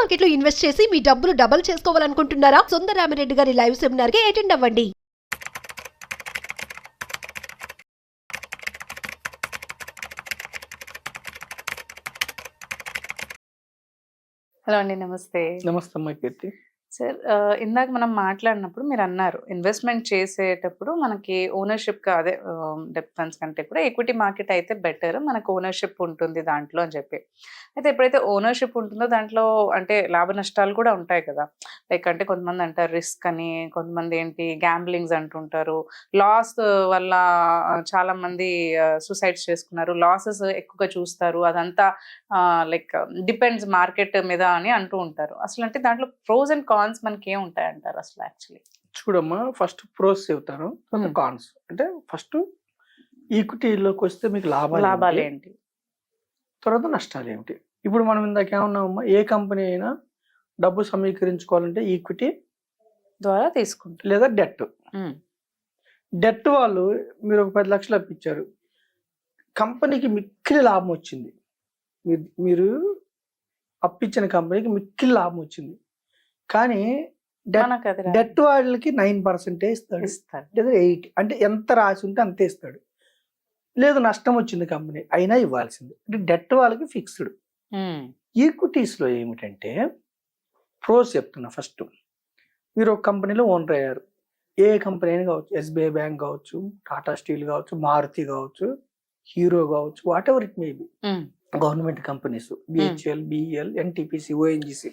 Market లో invest చేసి మీ డబ్బులు డబుల్ చేసుకోవాలనుకుంటున్నారా? సుందరరామిరెడ్డి గారి లైవ్ సెమినార్ కి అటెండ్ అవ్వండి. హలో అండి, నమస్తే. నమస్తే అమ్మా కీర్తి. సార్, ఇందాక మనం మాట్లాడినప్పుడు మీరు అన్నారు ఇన్వెస్ట్మెంట్ చేసేటప్పుడు మనకి ఓనర్షిప్ అదే డెబ్ట్ ఫండ్స్ కంటే కూడా ఈక్విటీ మార్కెట్ అయితే బెటర్, మనకు ఓనర్షిప్ ఉంటుంది దాంట్లో అని చెప్పి. అయితే ఎప్పుడైతే ఓనర్షిప్ ఉంటుందో దాంట్లో అంటే లాభ నష్టాలు కూడా ఉంటాయి కదా. లైక్ అంటే కొంతమంది అంటారు రిస్క్ అని, కొంతమంది ఏంటి గ్యాంబ్లింగ్స్ అంటుంటారు, లాస్ వల్ల చాలా మంది సూసైడ్స్ చేసుకున్నారు, లాసెస్ ఎక్కువగా చూస్తారు, అదంతా లైక్ డిపెండ్స్ మార్కెట్ మీద అని అంటూ ఉంటారు. అసలు అంటే దాంట్లో ప్రోస్ అండ్ కాన్స్ మనకి ఏం ఉంటాయి అంటారు అసలు? యాక్చువల్లీ చూడమ్మా, ఫస్ట్ ప్రోస్ చెబుతాను, తర్వాత కాన్స్. అంటే ఫస్ట్ ఈక్విటీలోకి వస్తే మీకు లాభాలు ఏంటి, తర్వాత నష్టాలు ఏమిటి. ఇప్పుడు మనం ఇందాక ఏమన్నామమ్మా, ఏ కంపెనీ అయినా డబ్బు సమీకరించుకోవాలంటే ఈక్విటీ ద్వారా తీసుకుంటారు లేదా డెట్. డెట్ వాళ్ళు మీరు ఒక 10 లక్షలు అప్పించారు, కంపెనీకి మిక్కిలి లాభం వచ్చింది, మీరు అప్పించిన కంపెనీకి మిక్కిలి లాభం వచ్చింది, కానీ డెట్ వాళ్ళకి 9% ఇస్తాడు, లేదా 8, అంటే ఎంత రాసి ఉంటే అంతే ఇస్తాడు. లేదు నష్టం వచ్చింది కంపెనీ అయినా ఇవ్వాల్సింది, అంటే డెట్ వాళ్ళకి ఫిక్స్డ్. ఈక్విటీస్లో ఏమిటంటే ప్రోస్ చెప్తున్నా. ఫస్ట్ మీరు ఒక కంపెనీలో ఓనర్ అయ్యారు, ఏ కంపెనీ అయినా కావచ్చు, ఎస్బీఐ బ్యాంక్ కావచ్చు, టాటా స్టీల్ కావచ్చు, మారుతి కావచ్చు, హీరో కావచ్చు, whatever it may be, government companies, BHEL, BEL, NTPC, ONGC,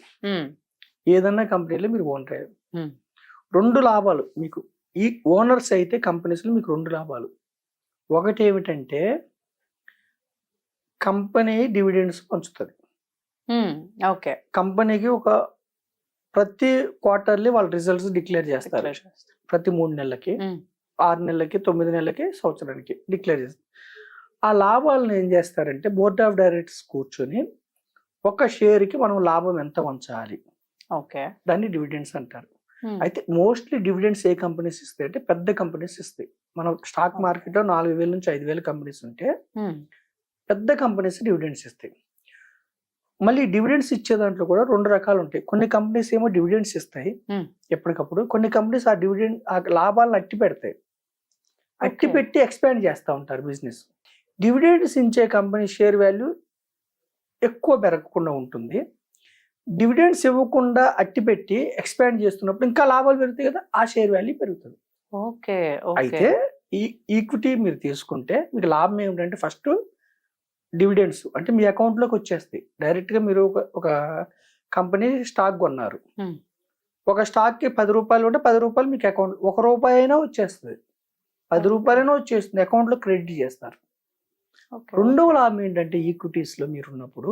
ఏదన్నా కంపెనీలో మీరు ఓనర్ అయ్యారు. 2 లాభాలు మీకు, ఈ ఓనర్స్ అయితే కంపెనీస్లో మీకు 2 లాభాలు. ఒకటి ఏమిటంటే కంపెనీ డివిడెండ్స్ పంచుతుంది. ఓకే, కంపెనీకి ప్రతి క్వార్టర్లీ వాళ్ళ రిజల్ట్స్ డిక్లేర్ చేస్తారు, ప్రతి 3 నెలలకి, 6 నెలలకి, 9 నెలలకి, సంవత్సరానికి డిక్లేర్ చేస్తారు. ఆ లాభాలను ఏం చేస్తారంటే బోర్డ్ ఆఫ్ డైరెక్టర్స్ కూర్చొని ఒక షేర్కి మనం లాభం ఎంత వంచాలి, ఓకే, దాన్ని డివిడెండ్స్ అంటారు. అయితే మోస్ట్లీ డివిడెండ్స్ ఏ కంపెనీస్ ఇస్తాయి అంటే పెద్ద కంపెనీస్ ఇస్తాయి. మనం స్టాక్ మార్కెట్లో 4,000 నుంచి 5,000 కంపెనీస్ ఉంటే పెద్ద కంపెనీస్ డివిడెండ్స్ ఇస్తాయి. మళ్ళీ డివిడెండ్స్ ఇచ్చే దాంట్లో కూడా 2 రకాలు ఉంటాయి. కొన్ని కంపెనీస్ ఏమో డివిడెండ్స్ ఇస్తాయి ఎప్పటికప్పుడు, కొన్ని కంపెనీస్ ఆ లాభాలను అట్టి పెడతాయి, అట్టి పెట్టి ఎక్స్పాండ్ చేస్తూ ఉంటారు బిజినెస్. డివిడెండ్స్ ఇచ్చే కంపెనీ షేర్ వాల్యూ ఎక్కువ పెరగకుండా ఉంటుంది, డివిడెండ్స్ ఇవ్వకుండా అట్టి పెట్టి ఎక్స్పాండ్ చేస్తున్నప్పుడు ఇంకా లాభాలు పెరుగుతాయి కదా, ఆ షేర్ వాల్యూ పెరుగుతుంది. ఓకే, అయితే ఈ ఈక్విటీ మీరు తీసుకుంటే మీకు లాభం ఏమిటంటే ఫస్ట్ డివిడెండ్స్ అంటే మీ అకౌంట్లోకి వచ్చేస్తాయి డైరెక్ట్గా. మీరు ఒక కంపెనీ స్టాక్ కొన్నారు, ఒక స్టాక్కి 10 రూపాయలు ఉంటే 10 రూపాయలు మీకు అకౌంట్, 1 రూపాయి అయినా వచ్చేస్తుంది, 10 రూపాయలైనా వచ్చేస్తుంది, అకౌంట్లో క్రెడిట్ చేస్తారు. రెండవ లాభం ఏంటంటే ఈక్విటీస్లో మీరు ఉన్నప్పుడు,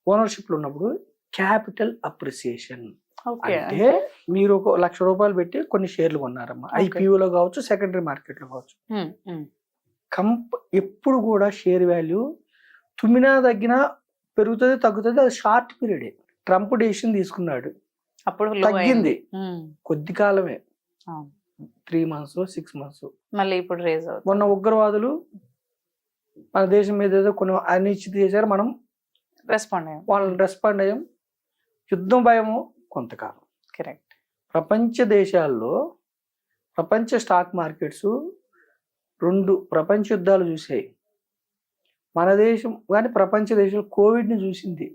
ఓనర్షిప్లో ఉన్నప్పుడు క్యాపిటల్ అప్రిసియేషన్. అంటే మీరు 1,00,000 రూపాయలు పెట్టి కొన్ని షేర్లు కొన్నారమ్మా, ఐపీఓలో కావచ్చు, సెకండరీ మార్కెట్లో కావచ్చు. ఎప్పుడు కూడా షేర్ వాల్యూ తుమ్మినా తగ్గినా పెరుగుతుంది తగ్గుతుంది, అది షార్ట్ పీరియడే. ట్రంప్ డెసిషన్ తీసుకున్నాడు, అప్పుడు తగ్గింది కొద్ది కాలమే, 3 months 6 months, మళ్ళీ ఇప్పుడు రేజ్ అవుతుంది. మొన్న ఉగ్రవాదులు మన దేశం మీద ఏదో కొన్ని అనిశ్చితి చేశారు, మనం వాళ్ళని రెస్పాండ్ అయ్యాం. యుద్ధం భయము కొంతకాలం. కరెక్ట్. ప్రపంచ దేశాల్లో ప్రపంచ స్టాక్ మార్కెట్స్ 2 ప్రపంచ యుద్ధాలు చూసాయి. మన దేశం కానీ ప్రపంచ దేశం కోవిడ్ని చూసింది,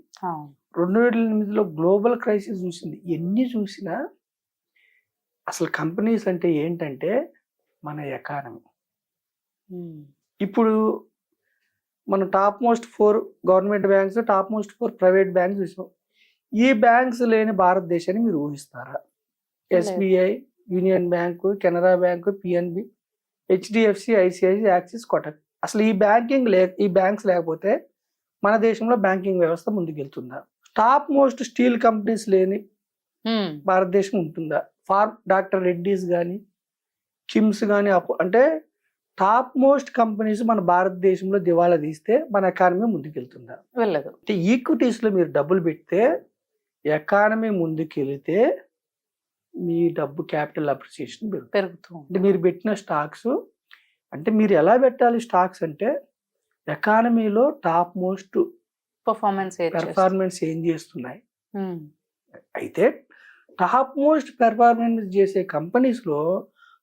2008లో గ్లోబల్ క్రైసిస్ చూసింది. ఎన్ని చూసినా అసలు కంపెనీస్ అంటే ఏంటంటే మన ఎకానమీ. ఇప్పుడు మన top most 4 government banks, top most 4 private banks చూసాం. ఈ బ్యాంక్స్ లేని భారతదేశాన్ని మీరు ఊహిస్తారా? SBI, Union bank, Canara bank, PNB, HDFC, ICICI, Axis, Kotak. అసలు ఈ బ్యాంక్స్ లేకపోతే మన దేశంలో బ్యాంకింగ్ వ్యవస్థ ముందుకెళ్తుందా? టాప్ మోస్ట్ స్టీల్ కంపెనీస్ లేని భారతదేశం ఉంటుందా? డాక్టర్ రెడ్డీస్ కానీ, కిమ్స్ కానీ, అంటే టాప్ మోస్ట్ కంపెనీస్ మన భారతదేశంలో దివాలా తీస్తే మన ఎకానమీ ముందుకెళ్తుందా? వెళ్ళదు. అంటే ఈక్విటీస్లో మీరు డబ్బులు పెడితే ఎకానమీ ముందుకెళ్తే మీ డబ్బు క్యాపిటల్ అప్రిసియేషన్ పెరుగుతుంది. అంటే మీరు పెట్టిన స్టాక్స్, అంటే మీరు ఎలా పెట్టాలి స్టాక్స్ అంటే ఎకానమీలో టాప్ మోస్ట్ పర్ఫార్మెన్స్ ఏం చేస్తున్నాయి, అయితే టాప్ మోస్ట్ పెర్ఫార్మెన్స్ చేసే కంపెనీస్లో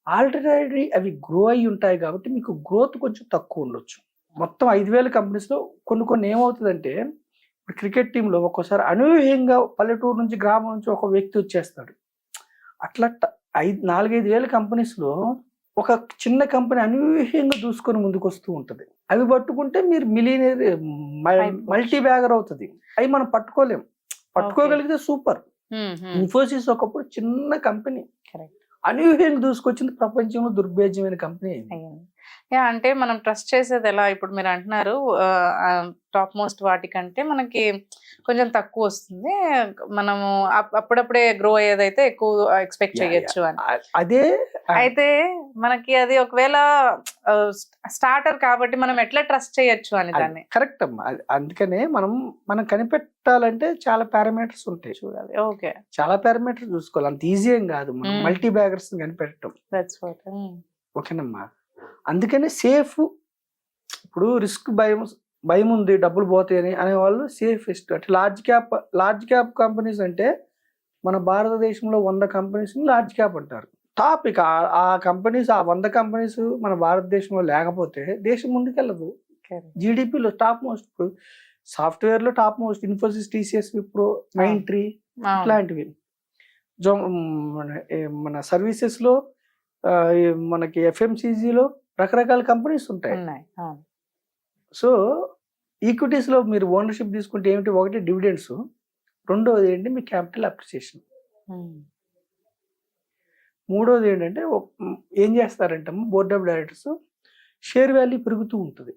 ఆల్రెడీ అవి గ్రో అయి ఉంటాయి కాబట్టి మీకు గ్రోత్ కొంచెం తక్కువ ఉండొచ్చు. మొత్తం 5,000 కంపెనీస్లో కొన్ని ఏమవుతుందంటే, ఇప్పుడు క్రికెట్ టీంలో ఒక్కోసారి అనూహ్యంగా పల్లెటూరు నుంచి గ్రామం నుంచి ఒక వ్యక్తి వచ్చేస్తాడు. అట్లా 4-5 వేల కంపెనీస్లో ఒక చిన్న కంపెనీ అనూహ్యంగా దూసుకొని ముందుకు వస్తూ ఉంటుంది. అవి పట్టుకుంటే మీరు మిలియనర్ మల్టీ బ్యాగర్ అవుతుంది. అవి మనం పట్టుకోగలిగితే సూపర్. ఇన్ఫోసిస్ ఒకప్పుడు చిన్న కంపెనీ, అనూహ్యంగా దూసుకొచ్చింది, ప్రపంచంలో దుర్భేద్యమైన కంపెనీ అయింది. అంటే మనం ట్రస్ట్ చేసేది ఎలా? ఇప్పుడు మీరు అంటున్నారు టాప్ మోస్ట్ వాటికంటే మనకి కొంచెం తక్కువ వస్తుంది, మనము అప్పుడప్పుడే గ్రో అయ్యేదైతే ఎక్కువ ఎక్స్పెక్ట్ చేయొచ్చు అని. అదే అయితే మనకి అది ఒకవేళ స్టార్టర్ కాబట్టి మనం ఎట్లా ట్రస్ట్ చేయొచ్చు అని దాన్ని. కరెక్ట్ అమ్మా. అందుకనే మనం కనిపెట్టాలంటే చాలా పారామీటర్స్ ఉంటాయి, చూడాలి. ఓకే, చాలా పారామీటర్స్ చూసుకోవాలి. అంత ఈజీ ఏం కాదు మనం మల్టీ బ్యాగర్స్ కనిపెట్టడం. ఓకేనమ్మా. అందుకనే సేఫ్. ఇప్పుడు రిస్క్ భయం ఉంది, డబ్బులు పోతాయని అనేవాళ్ళు సేఫెస్ట్. అంటే లార్జ్ క్యాప్ కంపెనీస్ అంటే మన భారతదేశంలో 100 కంపెనీస్ లార్జ్ క్యాప్ అంటారు. టాపిక్ ఆ కంపెనీస్, ఆ 100 కంపెనీస్ మన భారతదేశంలో లేకపోతే దేశం ముందుకెళ్ళదు. జీడిపిలో టాప్ మోస్ట్, ఇప్పుడు సాఫ్ట్వేర్లో top most Infosys, TCS, Wipro, Mindtree ఇట్లాంటివి. మన సర్వీసెస్లో మనకి ఎఫ్ఎంసీజీలో రకరకాల కంపెనీస్ ఉంటాయి. సో ఈక్విటీస్లో మీరు ఓనర్షిప్ తీసుకుంటే ఏమిటి, ఒకటి డివిడెండ్స్, రెండోది ఏంటి మీ క్యాపిటల్ అప్రిసియేషన్, మూడోది ఏంటంటే ఏం చేస్తారంటే board of directors share value పెరుగుతూ ఉంటుంది.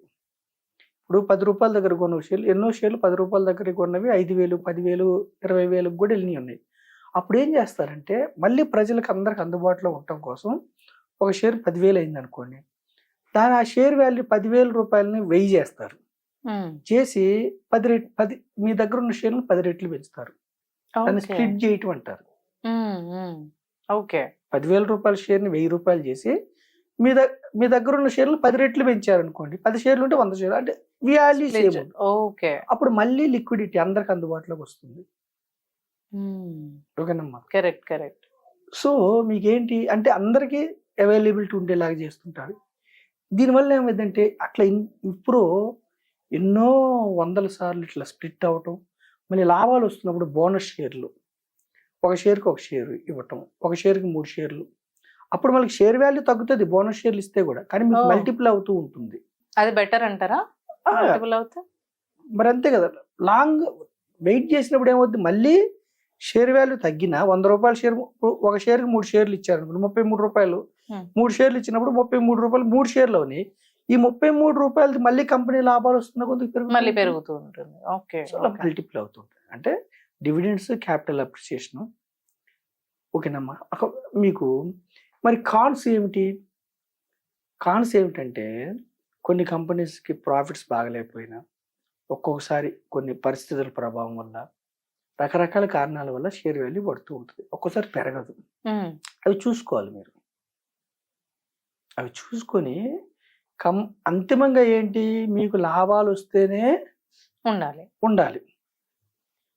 ఇప్పుడు 10 రూపాయల దగ్గర కొన్న షేర్లు, ఎన్నో షేర్లు 10 రూపాయల దగ్గర కొన్నవి 5,000, 10,000, 20,000 కూడా వెళ్ళినవి ఉన్నాయి. అప్పుడు ఏం చేస్తారంటే మళ్ళీ ప్రజలకు అందరికి అందుబాటులో ఉండటం కోసం ఒక షేర్ 10,000 అయింది అనుకోండి, ఆ షేర్ వాల్యూ 10,000 రూపాయలని 1000 చేస్తారు. చేసి 10 మీ దగ్గర ఉన్న షేర్లు 10 రెట్లు పెంచుతారు. దాన్ని స్ప్లిట్ చేయటం అంటారు. ఓకే, 10,000 రూపాయల షేర్ని 1000 రూపాయలు చేసి మీ దగ్గర ఉన్న షేర్లు 10 రెట్లు పెంచారు అనుకోండి, 10 షేర్లు ఉంటే 100 షేర్లు, అంటే వాల్యూ సేమ్. ఓకే, అప్పుడు మళ్ళీ లిక్విడిటీ అందరికి అందుబాటులోకి వస్తుంది. ఓకేనమ్మా. కరెక్ట్. సో మీకేంటి అంటే అందరికీ అవైలబిలిటీ ఉండేలాగా చేస్తుంటారు. దీనివల్ల ఏమైందంటే అట్లా ఇప్పుడు ఎన్నో 100 సార్లు ఇట్లా స్ప్లిట్ అవ్వటం, మళ్ళీ లాభాలు వస్తున్నప్పుడు బోనస్ షేర్లు, ఒక షేర్కి ఒక షేర్ ఇవ్వటం, ఒక షేర్కి 3 షేర్లు. అప్పుడు మనకి షేర్ వాల్యూ తగ్గుతుంది బోనస్ షేర్లు ఇస్తే కూడా, కానీ మీకు మల్టిపుల్ అవుతూ ఉంటుంది. అది బెటర్ అంటారా? మరి అంతే కదా. లాంగ్ వెయిట్ చేసినప్పుడు ఏమవుతుంది, మళ్ళీ షేర్ వాల్యూ తగ్గిన 100 రూపాయల షేర్, ఒక షేర్కి 3 షేర్లు ఇచ్చారు అనుకోండి, 33 రూపాయలు, 3 షేర్లు ఇచ్చినప్పుడు 33 రూపాయలు 3 షేర్లు అవునాయి. ఈ 33 రూపాయలకి మళ్ళీ కంపెనీ లాభాలు వస్తున్న కొద్దిగా మళ్ళీ పెరుగుతూ ఉంటుంది. ఓకే, మల్టిపుల్ అవుతుంటుంది. అంటే డివిడెండ్స్, క్యాపిటల్ అప్రిసియేషన్. ఓకేనమ్మా. మీకు మరి కాన్స్ ఏమిటంటే కొన్ని కంపెనీస్కి ప్రాఫిట్స్ బాగలేకపోయినా, ఒక్కొక్కసారి కొన్ని పరిస్థితుల ప్రభావం వల్ల, రకరకాల కారణాల వల్ల షేర్ వాల్యూ పడుతూ ఉంటుంది, ఒక్కోసారి పెరగదు. అవి చూసుకోవాలి మీరు. అవి చూసుకొని అంతిమంగా ఏంటి, మీకు లాభాలు వస్తేనే ఉండాలి.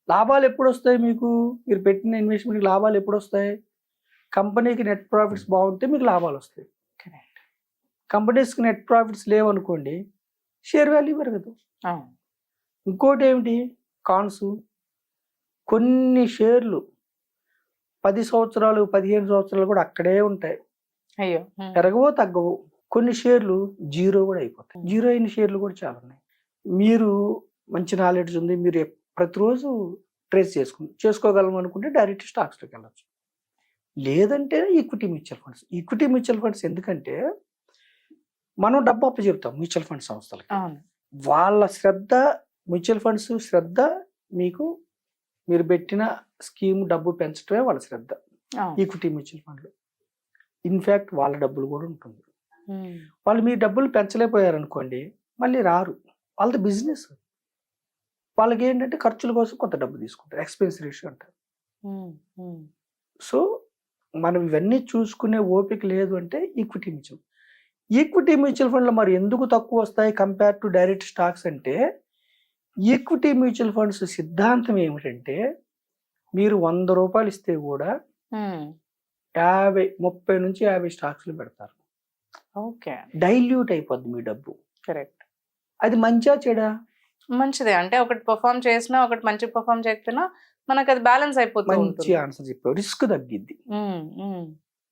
లాభాలు ఎప్పుడు వస్తాయి మీకు, మీరు పెట్టిన ఇన్వెస్ట్మెంట్కి లాభాలు ఎప్పుడు వస్తాయి, కంపెనీకి నెట్ ప్రాఫిట్స్ బాగుంటే మీకు లాభాలు వస్తాయి. కంపెనీస్కి నెట్ ప్రాఫిట్స్ లేవనుకోండి, షేర్ వాల్యూ పెరగదు. ఇంకోటి ఏమిటి కాన్స్, కొన్ని షేర్లు 10 సంవత్సరాలు 15 సంవత్సరాలు కూడా అక్కడే ఉంటాయి, పెరగవో తగ్గవు. కొన్ని షేర్లు జీరో కూడా అయిపోతాయి. జీరో అయిన షేర్లు కూడా చాలా ఉన్నాయి. మీరు మంచి నాలెడ్జ్ ఉంది, మీరు ప్రతిరోజు ట్రేస్ చేసుకోగలం అనుకుంటే డైరెక్ట్ స్టాక్స్లోకి వెళ్ళచ్చు. లేదంటే ఈక్విటీ మ్యూచువల్ ఫండ్స్ ఎందుకంటే మనం డబ్బు అప్పచెప్తాం మ్యూచువల్ ఫండ్ సంస్థలకి, వాళ్ళ శ్రద్ధ, మ్యూచువల్ ఫండ్స్ శ్రద్ధ మీకు మీరు పెట్టిన స్కీమ్ డబ్బు పెంచడమే వాళ్ళ శ్రద్ధ. ఈక్విటీ మ్యూచువల్ ఫండ్లు ఇన్ఫ్యాక్ట్ వాళ్ళ డబ్బులు కూడా ఉంటుంది. వాళ్ళు మీ డబ్బులు పెంచలేకపోయారు అనుకోండి, మళ్ళీ రారు. వాళ్ళది బిజినెస్. వాళ్ళకి ఏంటంటే ఖర్చుల కోసం కొంత డబ్బు తీసుకుంటారు, ఎక్స్పెన్స్ రేషియో అంటారు. సో మనం ఇవన్నీ చూసుకునే ఓపిక లేదు అంటే ఈక్విటీ మ్యూచువల్ ఫండ్లు మరి ఎందుకు తక్కువ వస్తాయి కంపేర్ టు డైరెక్ట్ స్టాక్స్ అంటే, ఈక్విటీ మ్యూచువల్ ఫండ్స్ సిద్ధాంతం ఏమిటంటే మీరు 100 రూపాయలు ఇస్తే కూడా 30 నుంచి 50 స్టాక్స్లు పెడతారు. ఓకే. డైల్యూట్ అయిపోద్ది మీ డబ్బు. కరెక్ట్. అది మంచిగా చెడా? మంచిదే. అంటే ఒకటి పర్ఫార్మ్ చేసినా ఒకటి మంచి పర్ఫార్మ్ చేయకపోయినా మనకు అది బ్యాలెన్స్ అయిపోతూ మంచి ఉంటుంది. ఆన్సర్ చెప్పావు. రిస్క్ తగ్గిద్ది. ఉమ్, ఉమ్.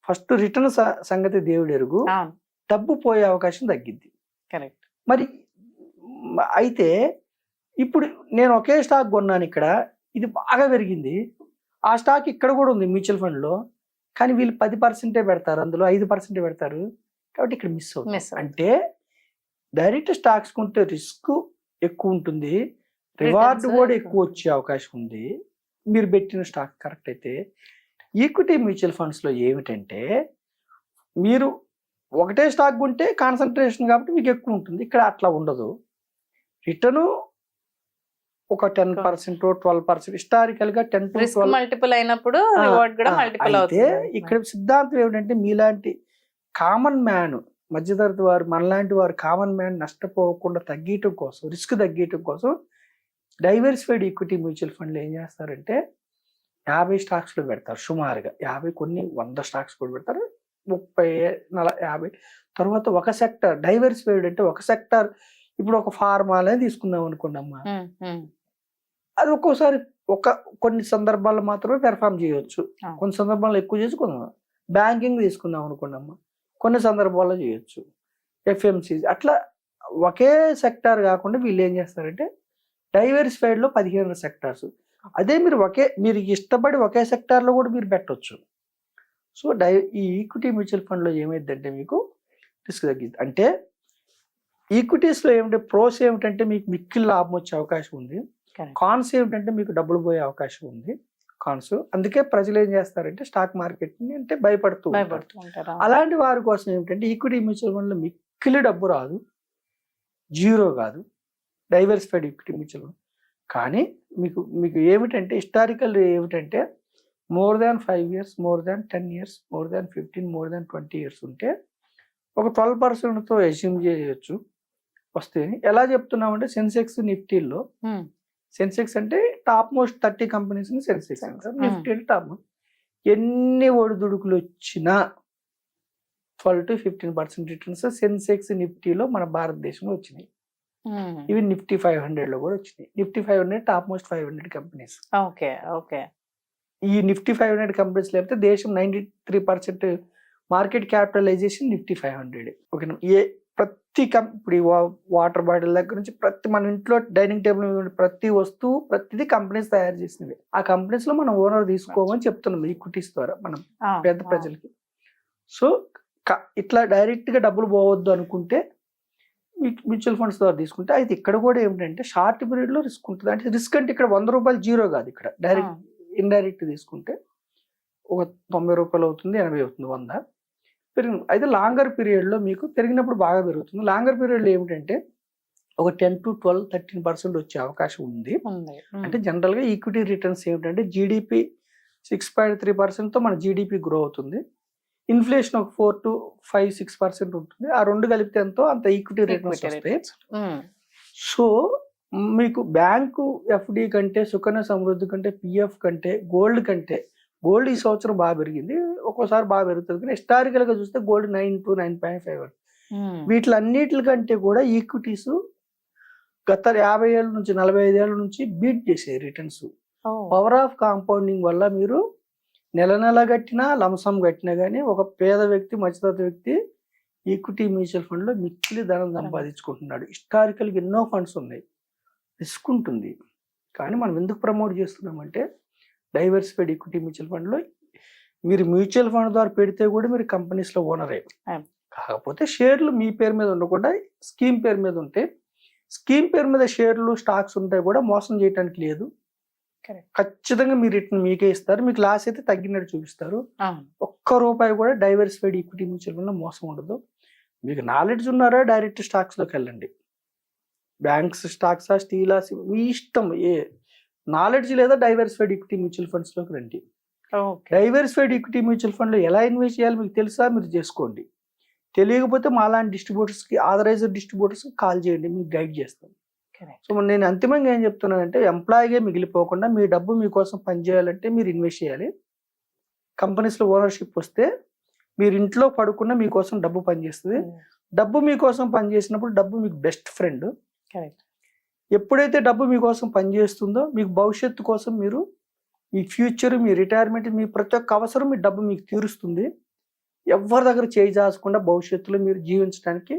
ఫస్ట్ రిటర్న్ సంగతి దేవుడు ఎరుగు, అవును. డబ్బు పోయే అవకాశం తగ్గిద్ది. కరెక్ట్. మరి అయితే ఇప్పుడు నేను ఒకే స్టాక్ కొన్నాను ఇక్కడ, ఇది బాగా పెరిగింది. ఆ స్టాక్ ఇక్కడ కూడా ఉంది మ్యూచువల్ ఫండ్లో, కానీ వీళ్ళు 10% పెడతారు, అందులో 5% పెడతారు. కాబట్టి ఇక్కడ మిస్ అవుతుంది. మిస్ అంటే డైరెక్ట్ స్టాక్స్ కొంటే రిస్క్ ఎక్కువ ఉంటుంది, రివార్డ్ Returns కూడా ఎక్కువ ఎక్కువ వచ్చే అవకాశం ఉంది మీరు పెట్టిన స్టాక్ కరెక్ట్ అయితే. ఈక్విటీ మ్యూచువల్ ఫండ్స్లో ఏమిటంటే మీరు ఒకటే స్టాక్ కొంటే కాన్సన్ట్రేషన్ కాబట్టి మీకు ఎక్కువ ఉంటుంది. ఇక్కడ అట్లా ఉండదు. రిటర్న్ ఒక 10%, 12% హిస్టారికల్ గా 10 to రిస్క్ 12. మల్టిపుల్ అయినప్పుడు రివార్డ్ కూడా మల్టిపుల్ అయితే అవుతుంది. ఇక్కడ సిద్ధాంతం ఏమిటంటే మీలాంటి కామన్ మ్యాన్, మధ్యతరగతి వారు, మనలాంటి వారు కామన్ మ్యాన్ నష్టపోకుండా తగ్గటం కోసం, రిస్క్ తగ్గటం కోసం డైవర్సిఫైడ్ ఈక్విటీ మ్యూచువల్ ఫండ్లు ఏం చేస్తారంటే 50 స్టాక్స్లో పెడతారు సుమారుగా. 50 కొన్ని 100 స్టాక్స్ కూడా పెడతారు. 30, 40, 50 తర్వాత ఒక సెక్టర్ డైవర్సిఫైడ్ అంటే ఒక సెక్టర్. ఇప్పుడు ఒక ఫార్మాలే తీసుకుందాం అనుకోండి అమ్మా, అది ఒక్కోసారి కొన్ని సందర్భాల్లో మాత్రమే పెర్ఫామ్ చేయొచ్చు, కొన్ని సందర్భాల్లో ఎక్కువ చేసి కొందాం. బ్యాంకింగ్ తీసుకుందాం అనుకోండి అమ్మా, కొన్ని సందర్భాల్లో చేయొచ్చు. ఎఫ్ఎంసీజీ అట్లా ఒకే సెక్టార్ కాకుండా వీళ్ళు ఏం చేస్తారంటే డైవర్సిఫైడ్లో 15 సెక్టార్స్. అదే మీరు ఇష్టపడి ఒకే సెక్టార్లో కూడా మీరు పెట్టవచ్చు. సో ఈ ఈక్విటీ మ్యూచువల్ ఫండ్లో ఏమైందంటే మీకు రిస్క్ తగ్గింది. అంటే ఈక్విటీస్లో ఏమిటంటే ప్రోస్ ఏమిటంటే మీకు మిక్కిలి లాభం వచ్చే అవకాశం ఉంది, కాన్స్ ఏమిటంటే మీకు డబ్బులు పోయే అవకాశం ఉంది. కాన్స్ అందుకే ప్రజలు ఏం చేస్తారంటే స్టాక్ మార్కెట్ని అంటే భయపడుతూ ఉంటారు. అలాంటి వారి కోసం ఏమిటంటే ఈక్విటీ మ్యూచువల్ ఫండ్లో మిక్కిలి డబ్బు రాదు, జీరో కాదు డైవర్సిఫైడ్ ఈక్విటీ మ్యూచువల్ ఫండ్. కానీ మీకు ఏమిటంటే హిస్టారికల్ ఏమిటంటే more than 5 years, more than 10 years, more than 15, more than 20 years ఉంటే ఒక 12%తో అస్యూమ్ చేయొచ్చు వస్తే. ఎలా చెప్తున్నామంటే సెన్సెక్స్ నిఫ్టీలో, సెన్సెక్స్ అంటే టాప్ మోస్ట్ 30 కంపెనీస్ సెన్సెక్స్ అంటారు, నిఫ్టీ అంటే టాప్ మోస్ట్. ఎన్ని ఒడిదుడుకులు వచ్చినా 12 to 15% రిటర్న్స్ సెన్సెక్స్ నిఫ్టీలో మన భారతదేశంలో వచ్చినాయి. ఇవి నిఫ్టీ 500లో కూడా వచ్చినాయి. Nifty 500 top most 500 companies. Okay. Okay. ఈ నిఫ్టీ 500 కంపెనీస్ లేకపోతే దేశం 93% మార్కెట్ క్యాపిటలైజేషన్ నిఫ్టీ 500. ఓకేనా? ప్రతి ఇప్పుడు వాటర్ బాటిల్ దగ్గర నుంచి మన ఇంట్లో డైనింగ్ టేబుల్ ప్రతి వస్తువు ప్రతిదీ కంపెనీస్ తయారు చేసినవి. ఆ కంపెనీస్ లో మనం ఓనర్ తీసుకోమని చెప్తున్నాం ఈక్విటీస్ ద్వారా మనం పేద ప్రజలకి. సో ఇట్లా డైరెక్ట్ గా డబ్బులు పోవద్దు అనుకుంటే మ్యూచువల్ ఫండ్స్ ద్వారా తీసుకుంటే, అయితే ఇక్కడ కూడా ఏమిటంటే షార్ట్ పీరియడ్ లో రిస్క్ ఉంటుంది. అంటే రిస్క్ అంటే ఇక్కడ 100 రూపాయలు జీరో కాదు, ఇక్కడ డైరెక్ట్ ఇండైరెక్ట్ తీసుకుంటే ఒక 90 రూపాయలు అవుతుంది, 80 అవుతుంది, 100 పెరిగింది. అయితే లాంగర్ పీరియడ్లో మీకు పెరిగినప్పుడు బాగా పెరుగుతుంది. లాంగర్ పీరియడ్లో ఏమిటంటే ఒక 10 to 12, 13% వచ్చే అవకాశం ఉంది. అంటే జనరల్గా ఈక్విటీ రిటర్న్స్ ఏమిటంటే జీడిపి 6.3%తో మన జీడిపి గ్రో అవుతుంది. ఇన్ఫ్లేషన్ ఒక 4 to 5, 6% ఉంటుంది. ఆ రెండు కలిపితే ఎంతో అంత ఈక్విటీ రిటర్న్స్ వస్తాయి. సో మీకు బ్యాంకు ఎఫ్డి కంటే, సుకన్య సమృద్ధి కంటే, పిఎఫ్ కంటే, గోల్డ్ ఈ సంవత్సరం బాగా పెరిగింది, ఒక్కోసారి బాగా పెరుగుతుంది. కానీ హిస్టారికల్ గా చూస్తే గోల్డ్ 9 to 9.5. వీటిలన్నిటికంటే కూడా ఈక్విటీస్ గత 50 ఏళ్ళ నుంచి 45 ఏళ్ళ నుంచి బీట్ చేసే రిటర్న్స్. పవర్ ఆఫ్ కాంపౌండింగ్ వల్ల మీరు నెల కట్టినా లంసమ్ కట్టినా కానీ ఒక పేద వ్యక్తి, మధ్యతరగతి వ్యక్తి ఈక్విటీ మ్యూచువల్ ఫండ్ లో మిక్కిలి ధనం సంపాదించుకుంటున్నాడు. హిస్టారికల్ గా ఎన్నో ఫండ్స్ ఉన్నాయి, రిస్క్ ఉంటుంది. కానీ మనం ఎందుకు ప్రమోట్ చేస్తున్నామంటే డైవర్సిఫైడ్ ఈక్విటీ మ్యూచువల్ ఫండ్ లో మీరు మ్యూచువల్ ఫండ్ ద్వారా పెడితే కూడా మీరు కంపెనీస్ లో ఓనరే. కాకపోతే షేర్లు మీ పేరు మీద ఉండకుండా స్కీమ్ పేరు మీద ఉంటే, స్కీమ్ పేరు మీద షేర్లు స్టాక్స్ ఉంటాయి కూడా మోసం చేయడానికి లేదు. ఖచ్చితంగా మీ రిటర్న్ మీకే ఇస్తారు. మీకు లాస్ అయితే తగ్గినట్టు చూపిస్తారు. ఒక్క రూపాయి కూడా డైవర్సిఫైడ్ ఈక్విటీ మ్యూచువల్ ఫండ్ లో మోసం ఉండదు. మీకు నాలెడ్జ్ ఉన్నారా డైరెక్ట్ స్టాక్స్ లోకి వెళ్ళండి. బ్యాంక్స్ స్టాక్సా, స్టీలా, మీ ఇష్టం. ఏ నాలెడ్జ్ లేదా డైవర్సిఫైడ్ ఈక్విటీ మ్యూచువల్ ఫండ్స్ లోకి రండి. డైవర్సిఫైడ్ ఈక్విటీ మ్యూచువల్ ఫండ్ లో ఎలా ఇన్వెస్ట్ చేయాలి మీకు తెలుసా, మీరు చేసుకోండి. తెలియకపోతే మాలాంటి డిస్ట్రిబ్యూటర్స్ కి, ఆథరైజ్డ్ డిస్ట్రిబ్యూటర్స్ కి కాల్ చేయండి, మీకు గైడ్ చేస్తాం. Correct. సో నేను అంతిమంగా ఏం చెప్తున్నానంటే ఎంప్లాయీగా మిగిలిపోకుండా మీ డబ్బు మీకోసం పనిచేయాలంటే మీరు ఇన్వెస్ట్ చేయాలి. కంపెనీస్లో ఓనర్షిప్ వస్తే మీరు ఇంట్లో పడుకున్న మీకోసం డబ్బు పనిచేస్తుంది. డబ్బు మీకోసం పనిచేసినప్పుడు డబ్బు మీకు బెస్ట్ ఫ్రెండ్. Correct. ఎప్పుడైతే డబ్బు మీకోసం పనిచేస్తుందో మీకు భవిష్యత్తు కోసం మీరు మీ ఫ్యూచర్, మీ రిటైర్మెంట్, మీ ప్రతి ఒక్క అవసరం మీ డబ్బు మీకు తీరుస్తుంది. ఎవరి దగ్గర చేయి చాచకుండా భవిష్యత్తులో మీరు జీవించడానికి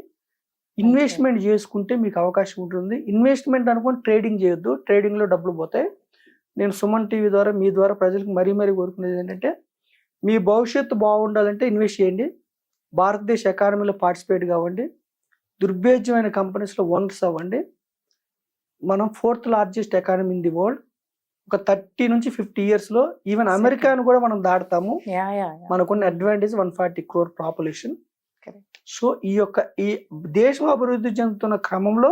ఇన్వెస్ట్మెంట్ చేసుకుంటే మీకు అవకాశం ఉంటుంది. ఇన్వెస్ట్మెంట్ అనుకుని ట్రేడింగ్ చేయొద్దు. ట్రేడింగ్లో డబ్బులు పోతాయి. నేను సుమన్ టీవీ ద్వారా మీ ద్వారా ప్రజలకు మరీ కోరుకునేది ఏంటంటే మీ భవిష్యత్తు బాగుండాలంటే ఇన్వెస్ట్ చేయండి. భారతదేశ ఎకానమీలో పార్టిసిపేట్ కావండి. దుర్భేద్యమైన కంపెనీస్లో ఓనర్స్ అవ్వండి. మనం 4th largest economy in the world. ఒక 30 నుంచి 50 ఇయర్స్లో ఈవెన్ అమెరికాను కూడా మనం దాటుతాము. Yeah. మనకున్న advantage 140 crore population. Correct. So ఈ దేశం అభివృద్ధి చెందుతున్న క్రమంలో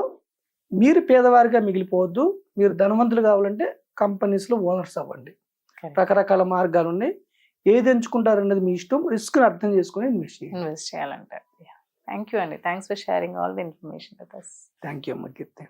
మీరు పేదవారిగా మిగిలిపోవద్దు. మీరు ధనవంతులు కావాలంటే కంపెనీస్లో ఓనర్స్ అవ్వండి. Correct. రకరకాల మార్గాలు ఉన్నాయి. ఏది ఎంచుకుంటారనేది మీ ఇష్టం. రిస్క్ని అర్థం చేసుకుని ఇన్వెస్ట్ చేయండి. ఇన్వెస్ట్ చేయాలంటారు. థ్యాంక్ యూ అండి. Thanks for sharing all the information with us. Thank you అమ్మ కీర్తి.